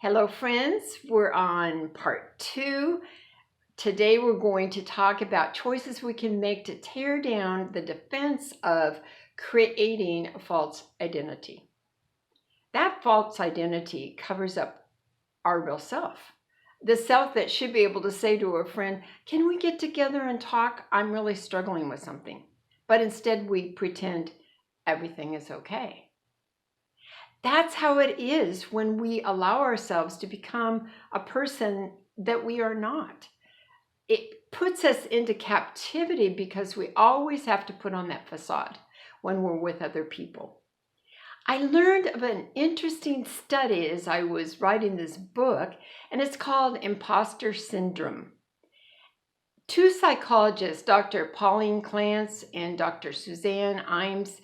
Hello, friends. We're on part 2. Today, we're going to talk about choices we can make to tear down the defense of creating a false identity. That false identity covers up our real self, the self that should be able to say to a friend, "Can we get together and talk? I'm really struggling with something." But instead, we pretend everything is okay. That's how it is when we allow ourselves to become a person that we are not. It puts us into captivity because we always have to put on that facade when we're with other people. I learned of an interesting study as I was writing this book, and it's called imposter syndrome. Two psychologists, Dr. Pauline Clance and Dr. Suzanne Imes,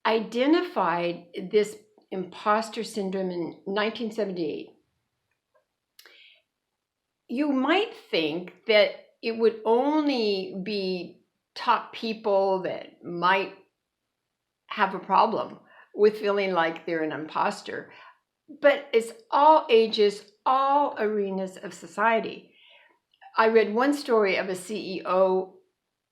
identified this imposter syndrome in 1978. You might think that it would only be top people that might have a problem with feeling like they're an imposter, but it's all ages, all arenas of society. I read one story of a CEO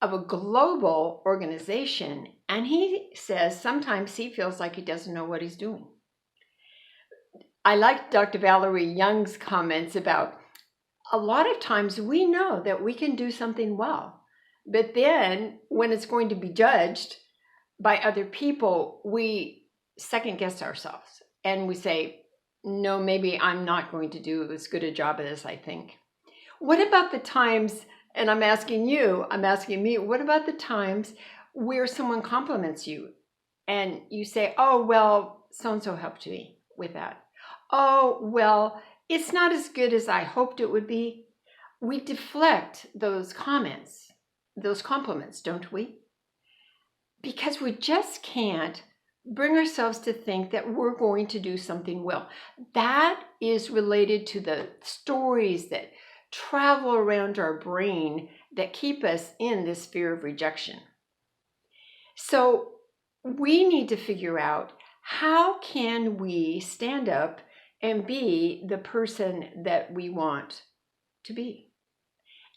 of a global organization, and he says sometimes he feels like he doesn't know what he's doing. I like Dr. Valerie Young's comments about a lot of times we know that we can do something well, but then when it's going to be judged by other people, we second guess ourselves and we say, no, maybe I'm not going to do as good a job as I think. What about the times, and I'm asking me, what about the times where someone compliments you and you say, oh, well, so-and-so helped me with that. Oh, well, it's not as good as I hoped it would be. We deflect those comments, those compliments, don't we? Because we just can't bring ourselves to think that we're going to do something well. That is related to the stories that travel around our brain that keep us in this fear of rejection. So we need to figure out, how can we stand up and be the person that we want to be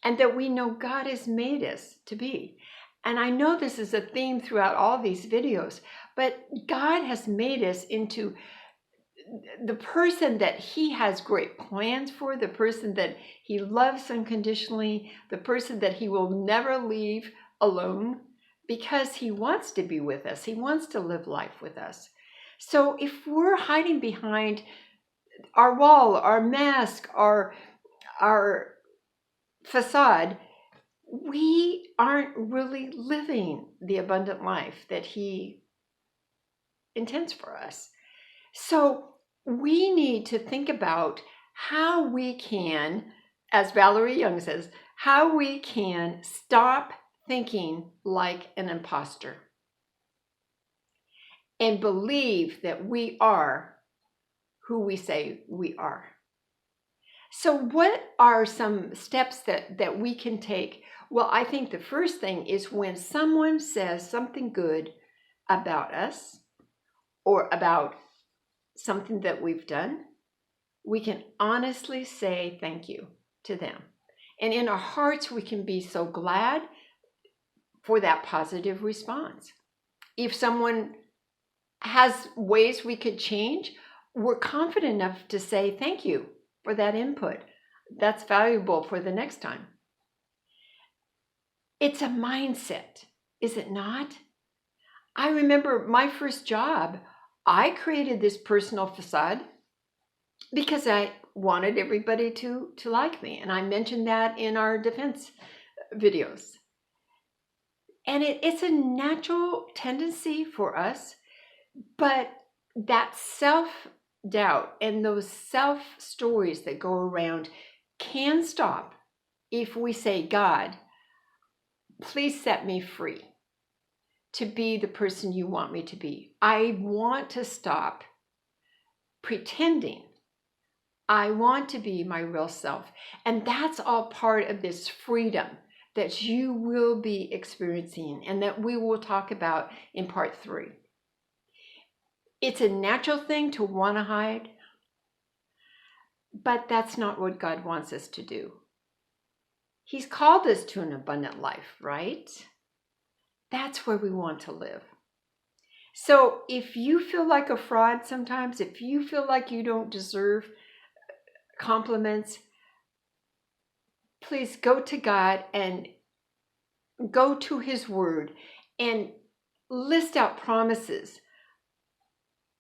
and that we know God has made us to be? And I know this is a theme throughout all these videos, but God has made us into the person that He has great plans for, the person that He loves unconditionally, the person that He will never leave alone, because He wants to be with us. He wants to live life with us. So if we're hiding behind our wall, our mask, our facade, we aren't really living the abundant life that He intends for us. So we need to think about how we can, as Valerie Young says, how we can stop thinking like an imposter and believe that we are who we say we are. So what are some steps that we can take? Well, I think the first thing is when someone says something good about us or about something that we've done, we can honestly say thank you to them. And in our hearts, we can be so glad for that positive response. If someone has ways we could change, we're confident enough to say thank you for that input. That's valuable for the next time. It's a mindset, is it not? I remember my first job, I created this personal facade because I wanted everybody to like me. And I mentioned that in our defense videos. And it's a natural tendency for us, but that self-doubt and those self-stories that go around can stop if we say, God, please set me free to be the person you want me to be. I want to stop pretending. I want to be my real self. And that's all part of this freedom that you will be experiencing and that we will talk about in part 3. It's a natural thing to want to hide, But that's not what God wants us to do. He's called us to an abundant life, right? That's where we want to live. So if you feel like a fraud sometimes, if you feel like you don't deserve compliments, please go to God and go to His Word and list out promises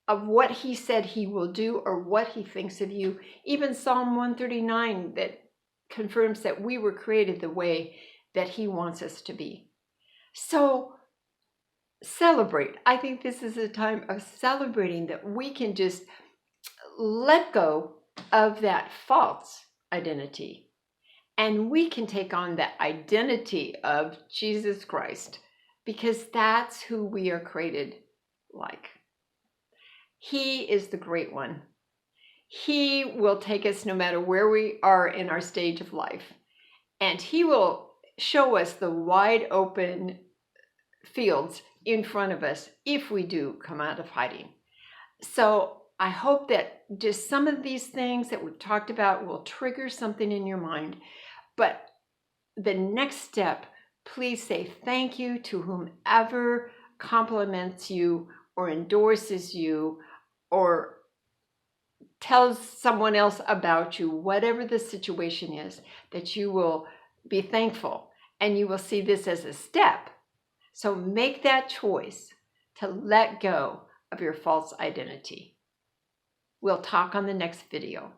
of what He said He will do or what He thinks of you. Even Psalm 139 that confirms that we were created the way that He wants us to be. So celebrate. I think this is a time of celebrating that we can just let go of that false identity. And we can take on the identity of Jesus Christ because that's who we are created like. He is the great one. He will take us no matter where we are in our stage of life. And He will show us the wide open fields in front of us if we do come out of hiding. So I hope that just some of these things that we've talked about will trigger something in your mind. But the next step, please say thank you to whomever compliments you or endorses you or tells someone else about you, whatever the situation is, that you will be thankful and you will see this as a step. So make that choice to let go of your false identity. We'll talk on the next video.